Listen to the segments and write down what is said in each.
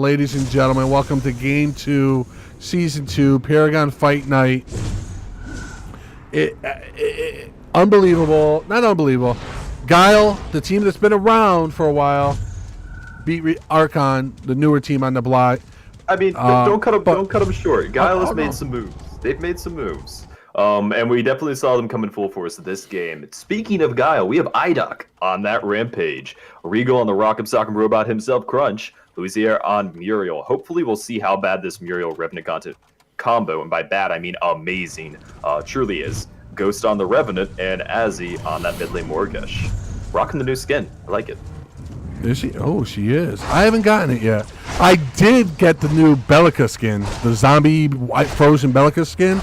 ladies and gentlemen. Welcome to Game 2, Season 2, Paragon Fight Night. Unbelievable. Not unbelievable. Guile, the team that's been around for a while, beat Archon, the newer team on the block. I mean, don't cut them short. Guile has made some moves. They've made some moves. And we definitely saw them come in full force this game. Speaking of Guile, we have IDOC on that rampage. Regal on the Rock'em Sock'em Robot himself, Crunch. Louisier on Muriel. Hopefully we'll see how bad this Muriel Revenant combo, and by bad I mean amazing, truly is. Ghost on the Revenant, and Azzy on that mid lane Morgesh. Rocking the new skin. I like it. Is she? Oh, she is. I haven't gotten it yet. I did get the new Bellica skin, the zombie white frozen Bellica skin.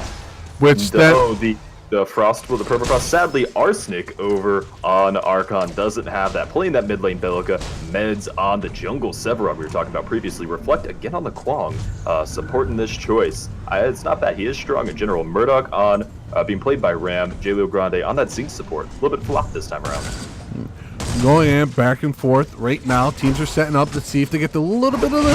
Which the permafrost. Sadly, Arsenic over on Archon doesn't have that. Playing that mid lane Bellica, Meds on the jungle Sevarog we were talking about previously. Reflect again on the Kwang, supporting this choice. It's not bad. He is strong in general. Murdoch on being played by Ram. Jaleo Grande on that Zinc support. A little bit flop this time around. Going in back and forth right now. Teams are setting up to see if they get a little bit of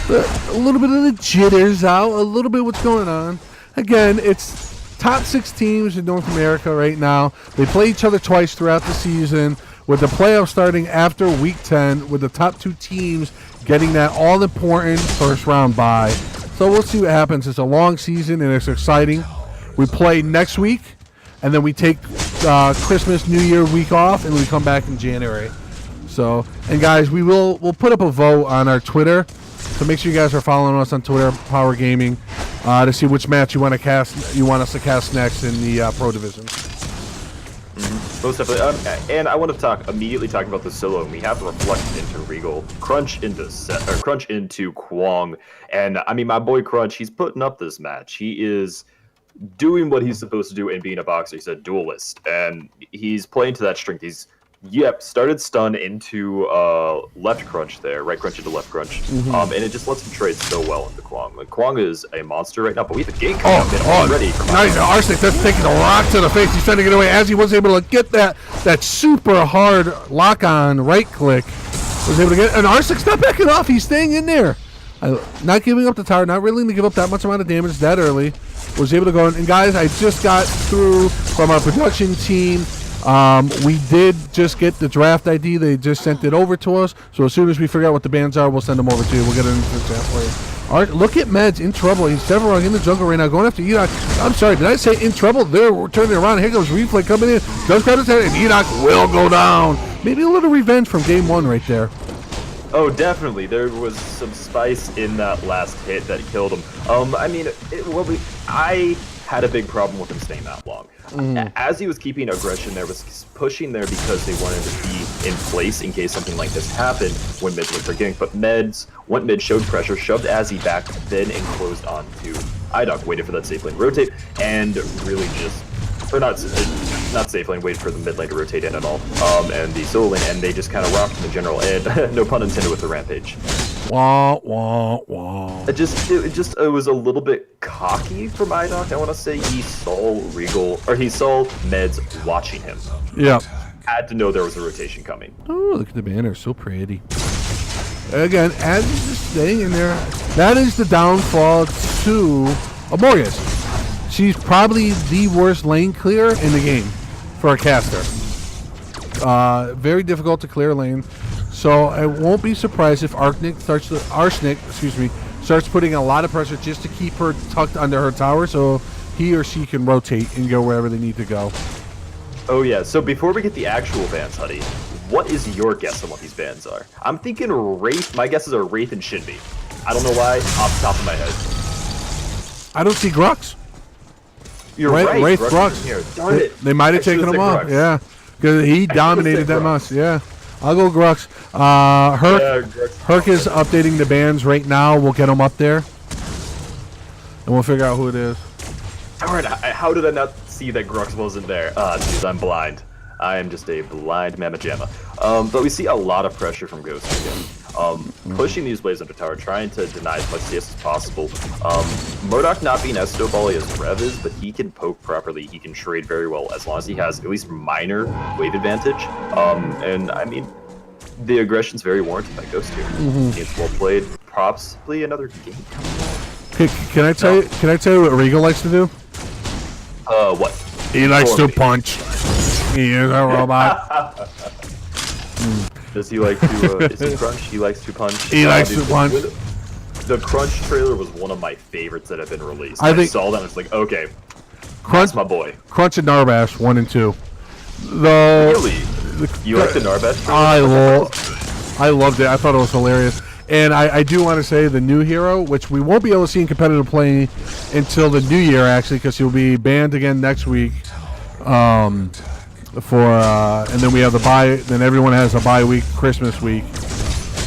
the jitters out. A little bit what's going on. Again, it's top 6 teams in North America right now. They play each other twice throughout the season, with the playoffs starting after Week 10, with the top 2 teams getting that all-important first-round bye. So we'll see what happens. It's a long season, and it's exciting. We play next week, and then we take Christmas, New Year week off, and we come back in January. So, and guys, we'll put up a vote on our Twitter. So make sure you guys are following us on Twitter, PWR Gaming, to see which match you want us to cast next in the Pro Division. Most definitely. And I want to immediately talk about the solo. And we have Reflect into Regal, Crunch into Kwang, and I mean my boy Crunch. He's putting up this match. He is doing what he's supposed to do and being a boxer. He's a duelist, and he's playing to that strength. He's started stun into left crunch there, right crunch into left crunch, and it just lets him trade so well into Kwang. Like, Kwang is a monster right now, but we have a game coming up already. Nice, Arsenic that's taking a rock to the face. He's sending it away as he was able to get that super hard lock on right click. Was able to get, and Arsenic's not backing off. He's staying in there, not giving up the tower, not willing to give up that much amount of damage that early. Was able to go in, and guys, I just got through from our production team. We did just get the draft ID. They just sent it over to us. So as soon as we figure out what the bands are, we'll send them over to you. We'll get it into the chat for you. All right, look at Meds in trouble. He's Sevarog in the jungle right now, going after Enoch. I'm sorry, did I say in trouble? They're turning around. Here comes Replay coming in. Does cut his head, and Enoch will go down. Maybe a little revenge from game 1 right there. Oh, definitely. There was some spice in that last hit that killed him. I mean, I had a big problem with him staying that long. As he was keeping aggression there, was pushing there because they wanted to be in place in case something like this happened when mid was getting. But Meds went mid, showed pressure, shoved Azzy back, then enclosed onto IDOC, waited for that safe lane rotate, and really just, or not safe lane, waited for the mid lane to rotate in at all, and the solo lane, and they just kind of rocked him in general, and no pun intended with the rampage. Wah, wah, wah. It was a little bit cocky from IDOC. I want to say he saw Meds watching him. Yeah. Had to know there was a rotation coming. Oh, look at the banner, so pretty. Again, as he's just staying in there, that is the downfall to Morgus. She's probably the worst lane clear in the game for a caster. Very difficult to clear lane. So I won't be surprised if Arsenic starts putting a lot of pressure just to keep her tucked under her tower so he or she can rotate and go wherever they need to go. Oh yeah, so before we get the actual bans, Huddy, what is your guess on what these bans are? I'm thinking Wraith. My guesses are Wraith and Shinbi. I don't know why, off the top of my head. I don't see Grux. You're right. Wraith Grux. Darn it. They might have taken him off. Yeah, because he dominated that must. Yeah. I'll go Grux. Herc is updating the bands right now. We'll get him up there, and we'll figure out who it is. Alright, how did I not see that Grux wasn't there? Dude, I'm blind. I am just a blind mamma jamma. But we see a lot of pressure from Ghost again. Pushing these waves under tower, trying to deny as much CS as possible. Murdoch not being as snowbally as Rev is, but he can poke properly. He can trade very well as long as he has at least minor wave advantage. And I mean, the aggression's very warranted by Ghost here. It's well played. possibly another game coming out. Can I tell you? Can I tell you what Regal likes to do? What? He likes to punch. He is a robot. Does he like to? Is he crunch? He likes to punch. He likes to punch. The Crunch trailer was one of my favorites that have been released. I saw that and it's like, okay, Crunch, that's my boy. Crunch and Narbash 1 and 2. Really? You like the Narbash trailer? I loved it. I thought it was hilarious. And I do want to say the new hero, which we won't be able to see in competitive play until the new year, actually, because he'll be banned again next week. And then we have the bye. Then everyone has a bye week, Christmas week.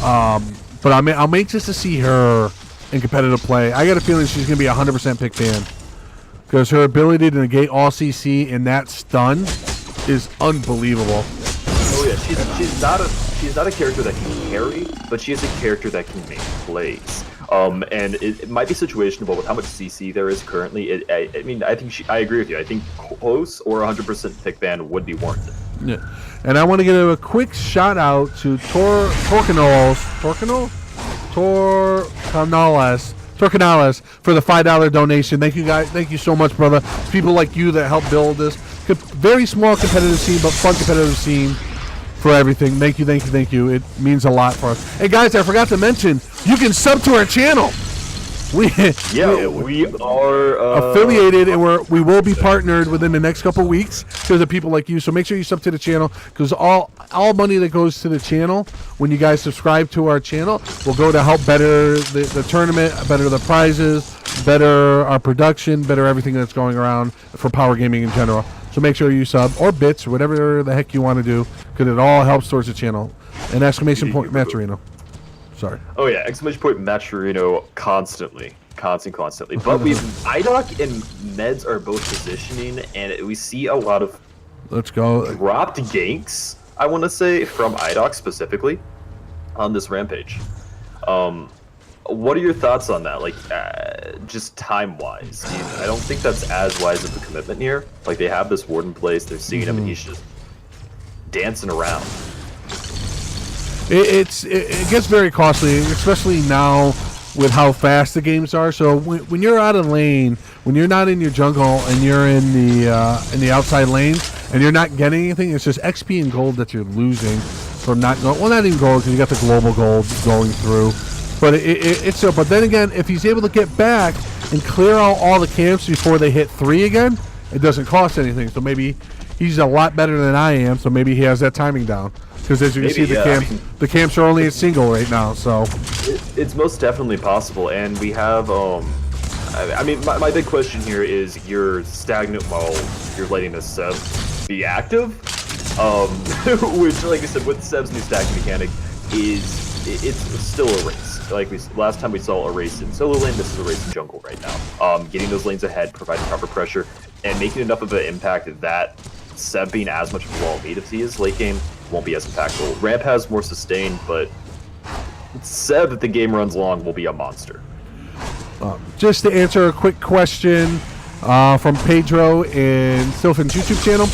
But I'm anxious to see her in competitive play. I got a feeling she's going to be 100% pick fan because her ability to negate all CC in that stun is unbelievable. Oh yeah, she's not a character that can carry, but she is a character that can make plays. And it might be situational with how much CC there is currently. I mean, I agree with you. I think close or 100% pick ban would be warranted. Yeah, and I want to give a quick shout out to Torcanales for the $5 donation. Thank you guys. Thank you so much, brother. It's people like you that help build this very small competitive scene, but fun competitive scene for everything. Thank you. It means a lot for us. Hey guys, I forgot to mention you can sub to our channel. We are affiliated, and we will be partnered within the next couple weeks because of people like you. So make sure you sub to the channel because all money that goes to the channel when you guys subscribe to our channel will go to help better the tournament, better the prizes, better our production, better everything that's going around for Power Gaming in general. So make sure you sub or bits or whatever the heck you want to do because it all helps towards the channel. And exclamation point Maturino. Sorry. Oh yeah, exclamation point Maturino constantly. But IDOC and Meds are both positioning, and we see a lot of dropped ganks, I want to say, from IDOC specifically on this rampage. What are your thoughts on that? Like, just time-wise, I don't think that's as wise of a commitment here. Like, they have this ward in place, they're seeing him, and he's just dancing around. It gets very costly, especially now with how fast the games are. So when you're out of lane, when you're not in your jungle and you're in the outside lanes and you're not getting anything, it's just XP and gold that you're losing from not going. Well, not even gold because you got the global gold going through. But it's so. But then again, if he's able to get back and clear out all the camps before they hit 3 again, it doesn't cost anything. So maybe he's a lot better than I am. So maybe he has that timing down. Because as you can see, the camps are only at single right now. So it's most definitely possible, and we have. I mean, my big question here is you're stagnant while you're letting the Seb be active, which, like I said, with Seb's new stacking mechanic, it's still a race. Like last time we saw a race in solo lane, this is a race in jungle right now. Getting those lanes ahead, providing proper pressure, and making enough of an impact that Seb being as much of a wall lead as he is late game won't be as impactful. Ramp has more sustain, but Seb, if the game runs long, will be a monster. Just to answer a quick question from Pedro and Sylphan's YouTube channel,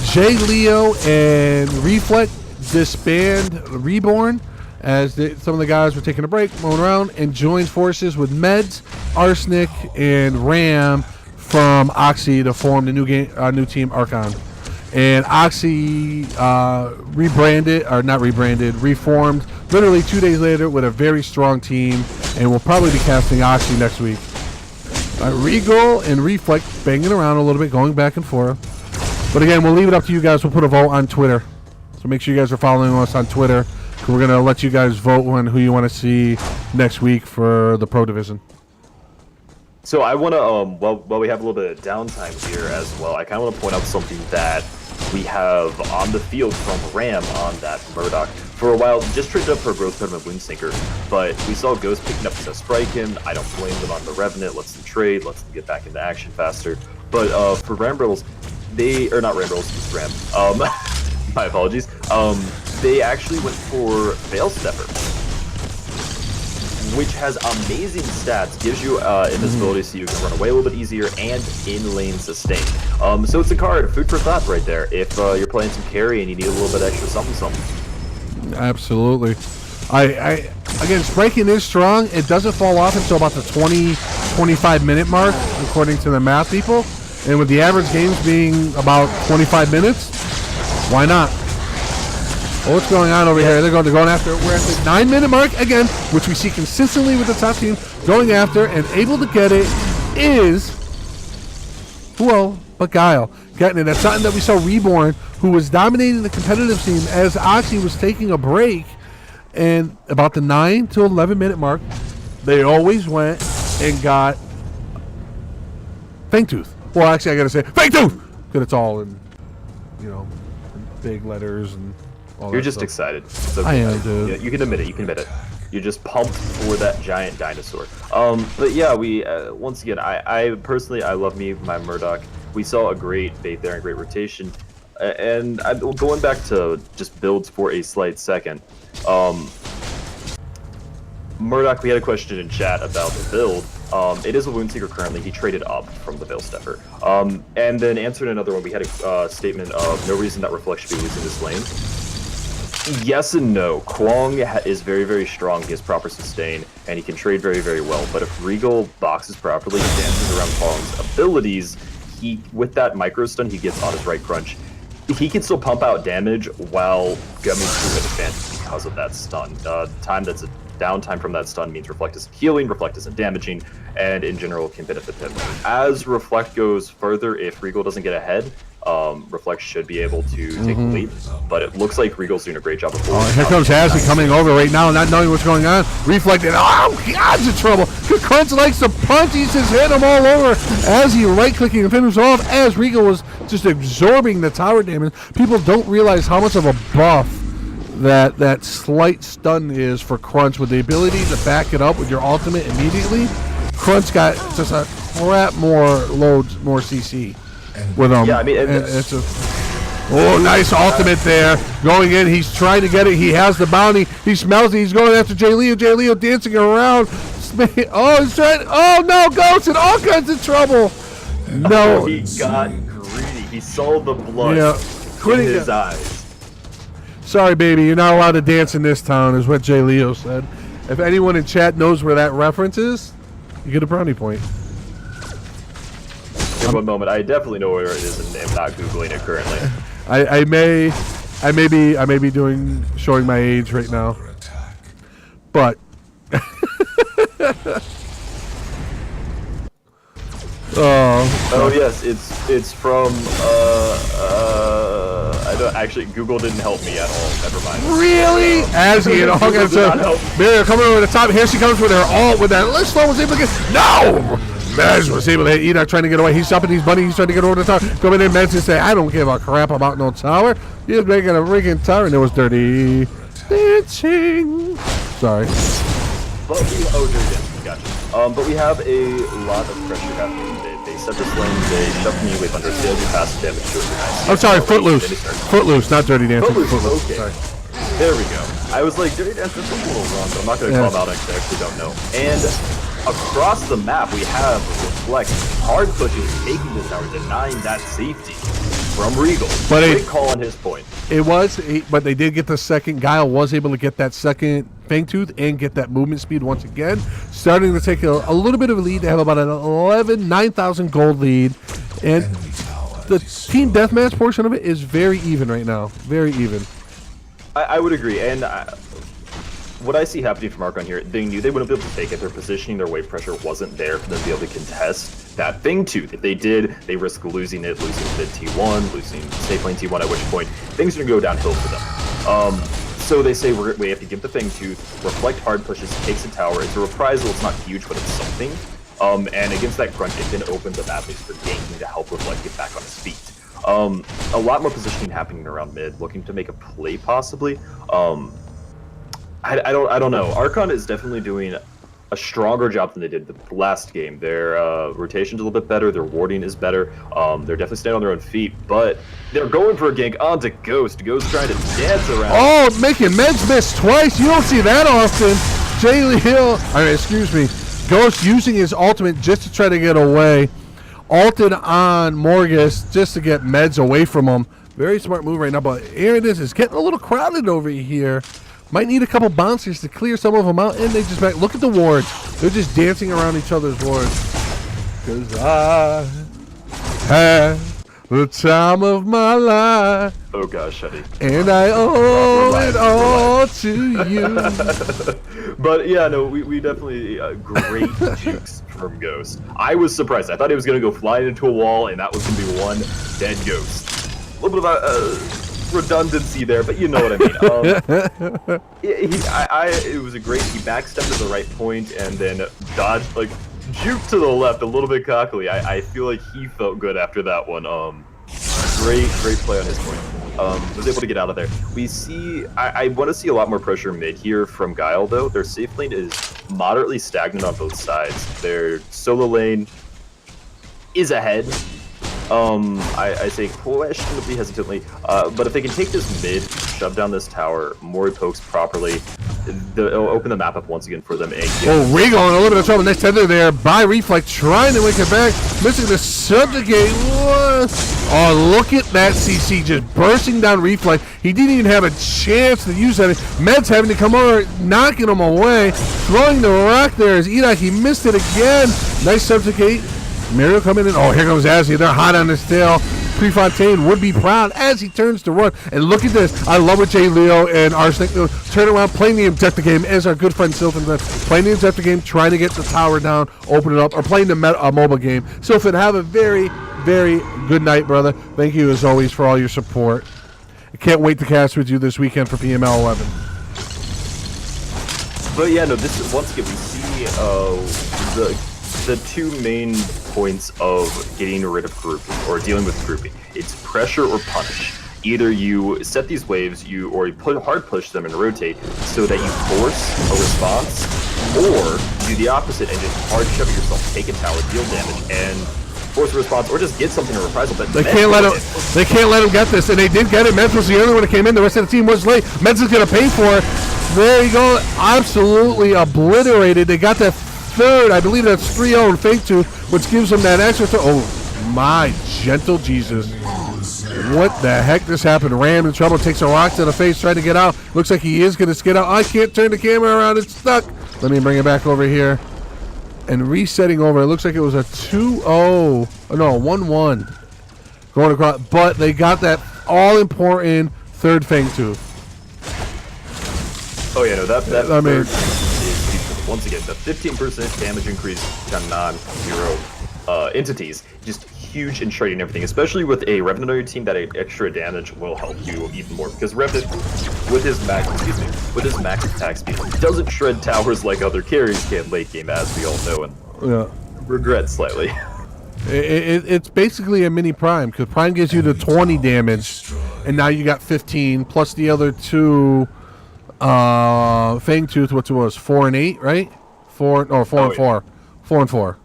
Jay Leo and Reflect disband Reborn as some of the guys were taking a break, rolling around, and joined forces with Meds, Arsenic, and Ram from Oxy to form the new team Archon. And Oxy reformed literally 2 days later with a very strong team, and we'll probably be casting Oxy next week. Regal and Reflect banging around a little bit, going back and forth. But again, we'll leave it up to you guys. We'll put a vote on Twitter. So make sure you guys are following us on Twitter. We're going to let you guys vote on who you want to see next week for the Pro Division. So I want to, while we have a little bit of downtime here as well, I kind of want to point out something that we have on the field from Ram on that Murdoch. For a while, just traded up for a growth pediment Woundsinker, but we saw Ghost picking up to strike him. I don't blame them on the Revenant, lets them trade, lets them get back into action faster. But for Rambrils, not Rambrils, just Ram. My apologies. They actually went for Veil Stepper, which has amazing stats, gives you invisibility so you can run away a little bit easier, and in-lane sustain. So it's a card, food for thought right there, if you're playing some carry and you need a little bit extra something. Absolutely. again, Spriking is strong. It doesn't fall off until about the 20-25 minute mark, according to the math people. And with the average games being about 25 minutes, why not? Well, what's going on over here? They're going after. We're at the 9-minute mark again, which we see consistently with the top team going after and able to get it is who but Guile getting it. That's something that we saw Reborn, who was dominating the competitive scene as Oxy was taking a break. And about the 9 to 11 minute mark, they always went and got Fangtooth. Well, actually, I gotta say Fangtooth because it's all in, in big letters and all. You're just stuff. Excited. So I am, dude. Yeah, you can admit it. You can admit it. You're just pumped for that giant dinosaur. But yeah, we once again, I personally, I love me my Murdoch. We saw a great bait there and great rotation. And I'm going back to just builds for a slight second. Murdoch, we had a question in chat about the build. It is a Woundseeker currently. He traded up from the Veil Stepper. And then answering another one, we had a statement of no reason that Reflect should be losing this lane. Yes and no. Kwong is very, very strong. He has proper sustain, and he can trade very, very well. But if Regal boxes properly and dances around Kwong's abilities, with that micro stun he gets on his right crunch, he can still pump out damage while Gummy 2 at advantage because of that stun. Time that's a downtime from that stun means Reflect isn't healing, Reflect isn't damaging, and in general can benefit him. As Reflect goes further, if Regal doesn't get ahead, Reflect should be able to take the lead, but it looks like Regal's doing a great job of holding. Here comes Hazzy coming over right now, not knowing what's going on. Reflected. Oh, God's in trouble. Crunch likes to punch. He's just hit him all over as he right-clicking and finishes off as Regal was just absorbing the tower damage. People don't realize how much of a buff that slight stun is for Crunch with the ability to back it up with your ultimate immediately. Crunch got just a crap more loads, more CC with him. Yeah, I mean, it's a nice ultimate there. Going in, he's trying to get it. He has the bounty. He smells it. He's going after Jay Leo. Jay Leo dancing around. Oh, he's trying. Oh no, Ghost in all kinds of trouble. No, he got greedy. He saw the blood in his eyes. Sorry, baby, you're not allowed to dance in this town, is what Jay Leo said. If anyone in chat knows where that reference is, you get a brownie point. In one moment, I definitely know where it is, and am not googling it currently. I may be showing my age right now, but. Oh yes, it's from I don't actually. Google didn't help me at all. Never mind. Really? As he and all kinds of Miriam coming over the top. Here she comes with her ult with that. Slow was able to get Mez was able to hit Enoch trying to get away. He's stopping these bunnies. He's trying to get over the tower. Coming in, Mez and say, I don't give a crap about no tower. He's making a freaking tower, and it was dirty dancing. Sorry. But but we have a lot of pressure happening. They set this lane, they shoved me with under failure passive damage to it. I'm sorry, Footloose. Footloose, not Dirty Dancing. Footloose. Okay. Sorry. There we go. I was like, Dirty Dancing is a little wrong, but I'm not going to call them out because I actually don't know. And across the map, we have Reflect hard pushing, taking this tower, denying that safety from Regal. But great call on his point. It was, but they did get the second. Guile was able to get that second Fangtooth and get that movement speed once again. Starting to take a little bit of a lead. They have about an 9,000 gold lead. And the team deathmatch portion of it is very even right now. Very even. I would agree. And what I see happening from Archon here, they knew they wouldn't be able to take it. Their positioning, their wave pressure wasn't there for them to be able to contest that Fangtooth. If they did, they risk losing it, losing mid T1, losing safe lane T1, at which point things are going to go downhill for them. So they say we have to give the Fangtooth, Reflect hard pushes, takes a tower. It's a reprisal, it's not huge, but it's something. And against that crunch, it then opens up avenues for ganking to help Reflect get back on his feet. A lot more positioning happening around mid, looking to make a play possibly. I don't know. Archon is definitely doing a stronger job than they did the last game. Their rotation's a little bit better. Their warding is better. They're definitely standing on their own feet, but they're going for a gank onto Ghost. Ghost trying to dance around. Oh, making Meds miss twice. You don't see that often. Jaylee Hill, excuse me, Ghost using his ultimate just to try to get away. Ulted on Morgus just to get Meds away from him. Very smart move right now, but here it is. It's getting a little crowded over here Might need a couple bouncers to clear some of them out, and they just back. Look at the wards. They're just dancing around each other's wards. Because I have the time of my life. Oh gosh, Eddie. And I owe it all to you. But yeah, no, we definitely great jukes from Ghost. I was surprised. I thought he was going to go flying into a wall, and that was going to be one dead Ghost. A little bit of redundancy there, but you know what I mean. It was a great. He backstepped at the right point, and then dodged, like, juke to the left a little bit cockily. I feel like he felt good after that one. Great play on his point. Was able to get out of there. We see, I want to see a lot more pressure mid here from Guile, though. Their safe lane is moderately stagnant on both sides. Their solo lane is ahead. I say questionably hesitantly, but if they can take this mid, shove down this tower, Mori pokes properly, it'll open the map up once again for them. And Regal in a little bit of trouble. Next tender there by Reflect, trying to wink it back, missing the subjugate. Oh, look at that CC just bursting down Reflect. He didn't even have a chance to use that. Med's having to come over, knocking him away, throwing the rock there as Edok. He missed it again. Nice subjugate. Mario coming in. Oh, here comes Azzy. They're hot on his tail. Prefontaine would be proud as he turns to run. And look at this. I love what Jay Leo and Arsenic turn around, playing the objective game as our good friend Sylphin does. Playing the objective game, trying to get the tower down, open it up, or playing the mobile game. Sylphin, have a very, very good night, brother. Thank you, as always, for all your support. I can't wait to cast with you this weekend for PML 11. But yeah, no, this is, once again, we see the two main points of getting rid of grouping or dealing with grouping. It's pressure or punish. Either you set these waves, or you hard push them and rotate so that you force a response, or do the opposite and just hard shove it yourself, take a tower, deal damage, and force a response, or just get something in reprisal. But they can't let him get this, and they did get it. Meds was the only one that came in. The rest of the team was late. Meds is going to pay for it. There you go. Absolutely obliterated. They got that third. I believe that's 3-0 in Fake Tooth, which gives them that extra. Oh, my gentle Jesus. What the heck just happened? Ram in trouble, takes a rock to the face, trying to get out. Looks like he is going to skid out. I can't turn the camera around. It's stuck. Let me bring it back over here. And resetting over. It looks like it was a 2-0. Oh, no, 1-1. Going across. But they got that all-important third Fang Tooth. Oh, yeah, no, that I mean, once again, the 15% damage increase to non-hero entities, just huge in shredding everything, especially with a Revenant on your team. That extra damage will help you even more, because Revenant, with his max attack speed, doesn't shred towers like other carries can late game, as we all know, and regret slightly. It's basically a mini Prime, because Prime gives you the 20 damage, and now you got 15, plus the other two Fang Tooth, what was 4 and 8, right? 4 and 4. 4 and 4.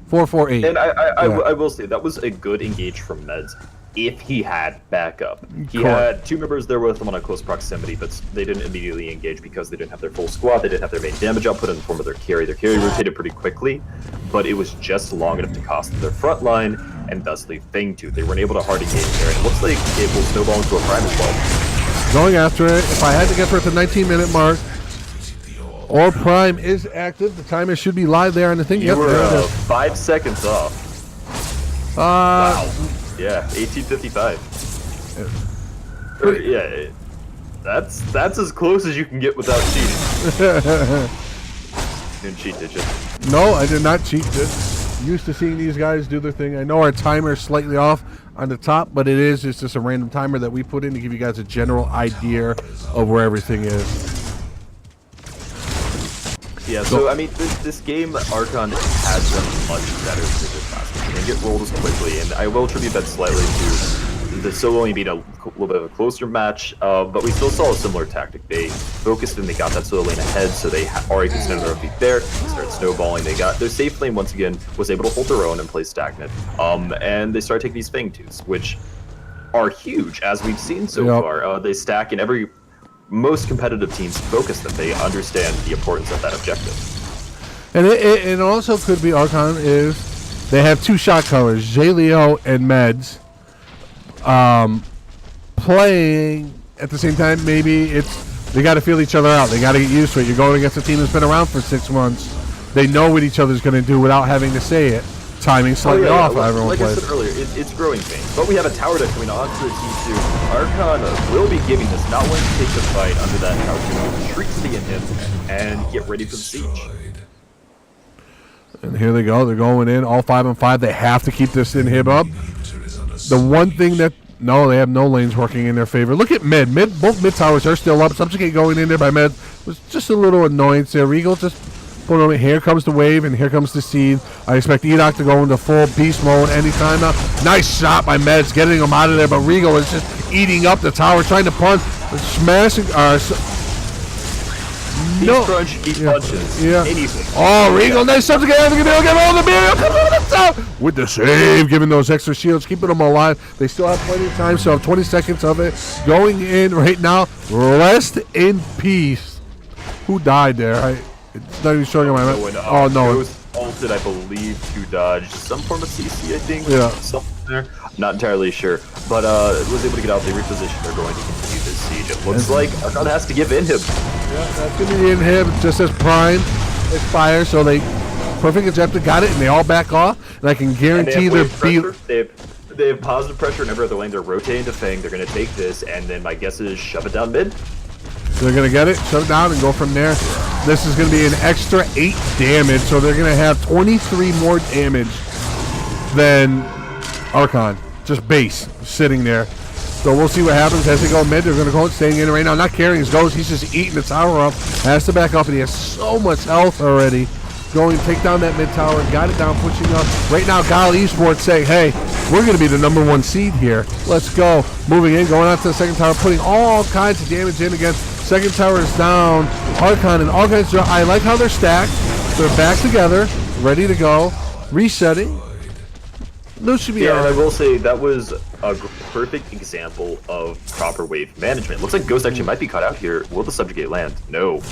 4, 4, 8. And I will say that was a good engage from Meds if he had backup. He had two members there with him on a close proximity, but they didn't immediately engage because they didn't have their full squad. They didn't have their main damage output in the form of their carry. Their carry rotated pretty quickly, but it was just long enough to cost their front line and thus leave Fang Tooth. They weren't able to hard engage there, and it looks like it will snowball into a Prime as well. Going after it. If I had to get for it, the 19-minute mark. Or Prime is active. The timer should be live there on the thing. You were 5 seconds off. Wow. Yeah, 18:55. Yeah, that's as close as you can get without cheating. You didn't cheat, did you? No, I did not cheat. Used to seeing these guys do their thing. I know our timer is slightly off on the top, but it's just a random timer that we put in to give you guys a general idea of where everything is. Yeah, so I mean, this game, Archon has done much better than this last game. They get rolled as quickly, and I will attribute that slightly to the soloing being a little bit of a closer match, but we still saw a similar tactic. They focused and they got that solo lane ahead, so they already could stand their own feet there, started snowballing. They got their safe lane once again, was able to hold their own and play stagnant, and they started taking these Fang Tooths, which are huge, as we've seen so far. They stack in most competitive teams focus them. They understand the importance of that objective. And it also could be Archon is they have two shot callers, J Leo and Meds, playing at the same time. Maybe it's They got to feel each other out. They got to get used to it. You're going against a team that's been around for 6 months. They know what each other's going to do without having to say it. Timing slightly off. Everyone like plays. I said earlier, it's growing pains. But we have a tower deck coming on to the T2. Archon will be giving this, not wanting to take the fight under that tower. Going to retreat to the inhib and get ready for the siege. And here they go. They're going in, all 5 on 5. They have to keep this inhib up. The one thing that... No, they have no lanes working in their favor. Look at mid. Both mid towers are still up. Subjugate going in there by mid was just a little annoyance there. Regal just... Here comes the wave, and here comes the seed. I expect Enoch to go into full beast mode anytime now. Nice shot by Meds, getting him out of there, but Regal is just eating up the tower, trying to punch, smashing. No. He punches. Yeah. Anything. Oh, Regal, nice stuff to get out of the middle. Get all the Muriel coming over the top with the save, giving those extra shields, keeping them alive. They still have plenty of time, so have 20 seconds of it. Going in right now. Rest in peace. Who died there? It's not even showing on my map. Oh, no. Ghost ulted, I believe, to dodge some form of CC, I think. Yeah. Something there. Not entirely sure. But was able to get out. They repositioned. They're going to continue this siege. It looks like Archon has to give inhib. Yeah, that's going to be inhib. Just as Prime expires, so they perfect objective got it, and they all back off. And I can guarantee they're They have positive pressure in every other lane. They're rotating to Fang. They're going to take this, and then my guess is shove it down mid. They're going to get it, shut it down, and go from there. This is going to be an extra 8 damage, so they're going to have 23 more damage than Archon. Just base, sitting there. So we'll see what happens as they go mid. They're going to go staying in right now. Not carrying his ghost. He's just eating the tower up. Has to back up, and he has so much health already. Going to take down that mid tower. Got it down, pushing up. Right now, Guile eSports saying, hey, we're going to be the #1 seed here. Let's go. Moving in, going out to the second tower, putting all kinds of damage in again. Second tower is down. Archon and all kinds of... I like how they're stacked. They're back together, ready to go. Resetting. Those should be... Yeah, and I will say that was a perfect example of proper wave management. Looks like Ghost actually might be caught out here. Will the Subjugate land? No.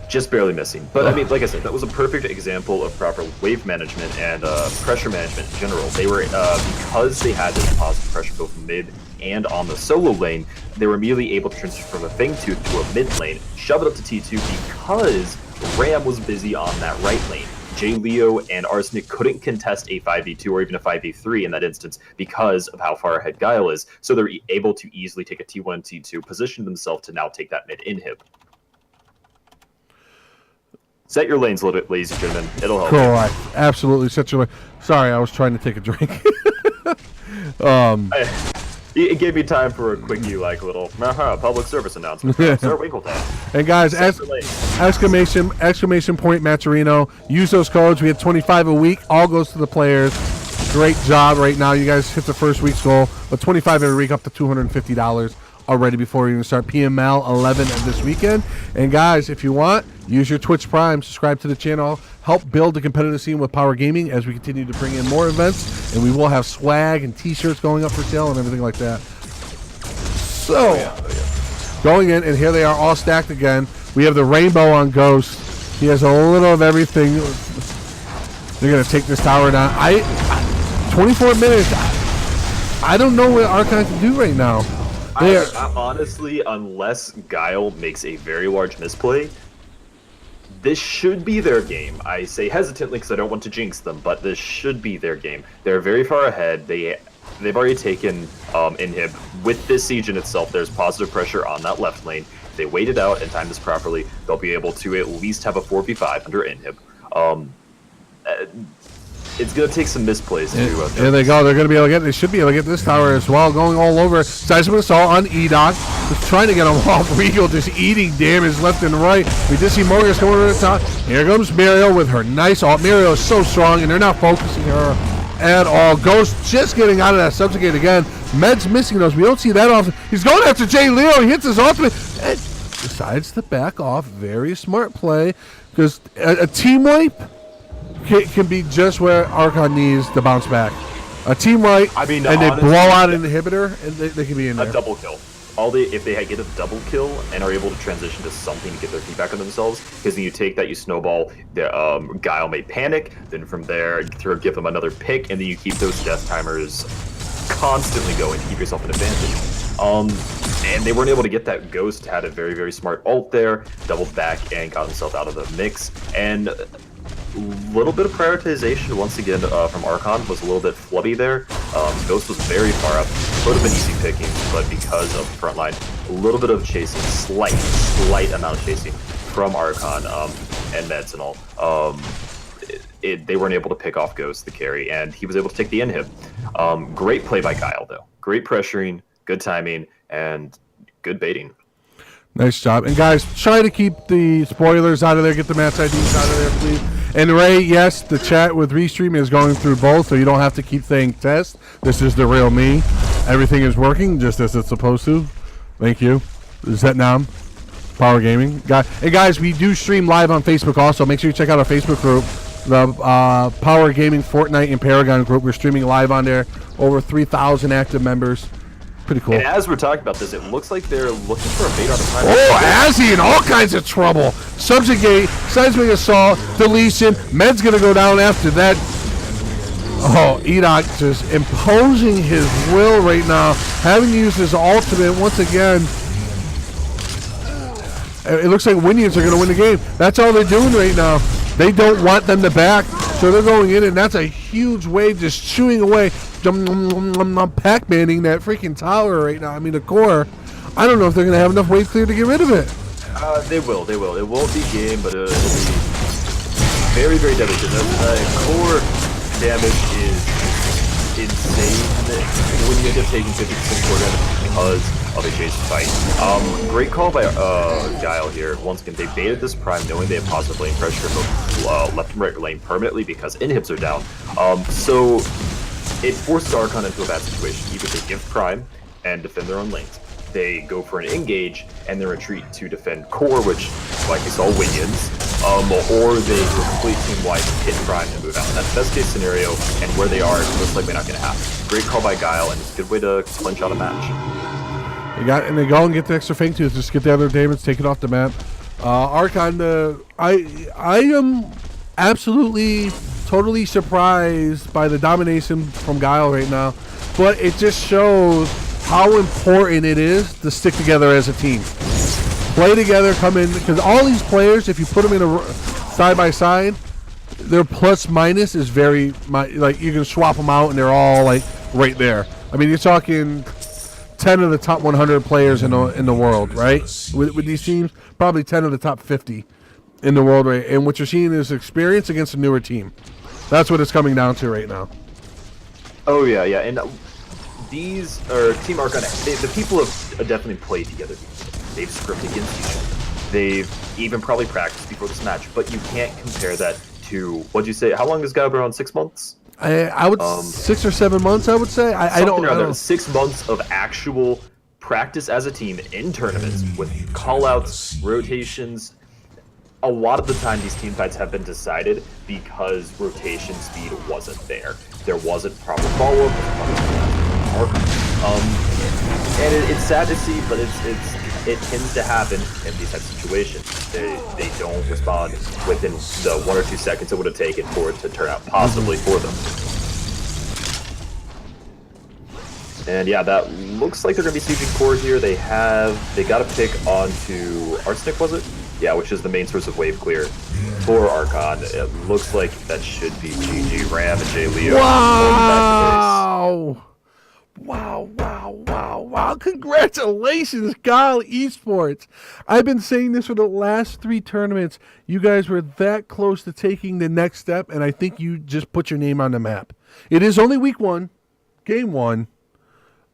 Just barely missing. But I mean, like I said, that was a perfect example of proper wave management and pressure management in general. They were, because they had this positive pressure both mid and on the solo lane, they were immediately able to transition from a Fangtooth to a mid lane, shove it up to T2 because Ram was busy on that right lane. J. Leo and Arsenic couldn't contest a 5v2 or even a 5v3 in that instance because of how far ahead Guile is, so they're able to easily take a T1 and T2, position themselves to now take that mid inhib. Set your lanes a little bit, ladies and gentlemen. It'll help. Correct. Absolutely. Set your lane. Sorry, I was trying to take a drink. It gave me time for a quickie, like, little public service announcement. Start Winkleton. And guys, exclamation point Maturino. Use those codes. We had 25 a week. All goes to the players. Great job right now. You guys hit the first week's goal. But 25 every week up to $250 already before we even start PML 11 of this weekend. And guys, if you want, use your Twitch Prime, subscribe to the channel, help build the competitive scene with PWR Gaming as we continue to bring in more events, and we will have swag and t-shirts going up for sale and everything like that. So, going in, and here they are all stacked again. We have the rainbow on Ghost. He has a little of everything. They're going to take this tower down. 24 minutes. I don't know what Archon can do right now. Honestly, unless Guile makes a very large misplay, this should be their game. I say hesitantly because I don't want to jinx them, but this should be their game. They're very far ahead. They've already taken inhib. With this siege in itself, there's positive pressure on that left lane. If they wait it out and time this properly, they'll be able to at least have a 4v5 under inhib. It's going to take some misplays to... There they go. They're going to be able to get... They should be able to get this tower as well. Going all over. Seismic Assault on Edoc. Just trying to get him off. Regal just eating damage left and right. We just see Morgus coming over the top. Here comes Muriel with her nice ult. Muriel is so strong, and they're not focusing her at all. Ghost just getting out of that subjugate again. Med's missing those. We don't see that often. He's going after J. Leo. He hits his ultimate and decides to back off. Very smart play, because a team wipe can be just where Archon needs to bounce back. A team wipe, and they blow out an inhibitor, and they can be in there. A double kill. If they get a double kill and are able to transition to something to get their feedback on themselves, because then you take that, you snowball, the Guile may panic, then from there, give them another pick, and then you keep those death timers constantly going to keep yourself an advantage. And they weren't able to get that. Ghost had a very, very smart ult there, doubled back and got himself out of the mix. And a little bit of prioritization once again from Archon was a little bit flubby there. Ghost was very far up, would have been easy picking, but because of the front line, a little bit of chasing, slight amount of chasing from Archon and Meds and all. They weren't able to pick off Ghost, the carry, and he was able to take the inhib. Great play by Guile, though. Great pressuring, good timing, and good baiting. Nice job. And guys, try to keep the spoilers out of there. Get the match IDs out of there, please. And Ray, yes, the chat with Restream is going through both, so you don't have to keep saying test. This is the real me. Everything is working just as it's supposed to. Thank you. Zetnam, Power Gaming. And guys, we do stream live on Facebook also. Make sure you check out our Facebook group, the Power Gaming Fortnite and Paragon group. We're streaming live on there. Over 3,000 active members. Pretty cool. And as we're talking about this, it looks like they're looking for a bait on the time. Oh, Azzy in all kinds of trouble. Subjugate, seismic assault, deletion. Med's going to go down after that. Oh, Edok just imposing his will right now. Having used his ultimate once again. It looks like Windians are going to win the game. That's all they're doing right now. They don't want them to back, so they're going in, and that's a huge wave just chewing away. Pac-Manning that freaking tower right now. I mean, the core. I don't know if they're going to have enough wave clear to get rid of it. They will. It won't be game, but it'll be very, very devastating. Core damage is insane when you end up taking 50% core damage because of a chase fight. Great call by Guile here. Once again, they baited this prime knowing they have positive lane pressure both left and right lane permanently because inhibs are down. So it forces Archon into a bad situation. Either they give prime and defend their own lanes, they go for an engage and then retreat to defend core, which, like we saw, Winions, or they go complete team-wide, hit prime and move out. That's the best case scenario, and where they are, it looks like they're not going to happen. Great call by Guile, and it's a good way to clinch out a match. They go and get the extra Fang Tooth, just get the other damage, take it off the map. Archon, I am absolutely, totally surprised by the domination from Guile right now, but it just shows how important it is to stick together as a team. Play together, come in, because all these players, if you put them in a side by side, their plus minus is very, like, you can swap them out and they're all like right there. I mean, you're talking 10 of the top 100 players in the world, right? With these teams, probably 10 of the top 50 in the world, right? And what you're seeing is experience against a newer team. That's what it's coming down to right now. Oh yeah, and these Team Archon. The people have definitely played together. They've scripted against each other. They've even probably practiced before this match. But you can't compare that to, what'd you say? How long has Guile been on? 6 months? I would 6 or 7 months. I would say. I don't know. 6 months of actual practice as a team in tournaments with callouts, rotations. A lot of the time, these team fights have been decided because rotation speed wasn't there. There wasn't proper follow-up. And it's sad to see, but it tends to happen in these types of situations. They don't respond within the 1 or 2 seconds it would have taken for it to turn out positively for them. And yeah, that looks like they're going to be sieging core here. They got to pick onto Arsenic, was it? Yeah, which is the main source of wave clear for Archon. It looks like that should be GG Ram and Jay Leo. Wow! Wow. Congratulations, Guile eSports. I've been saying this for the last 3 tournaments. You guys were that close to taking the next step, and I think you just put your name on the map. It is only week 1, game 1,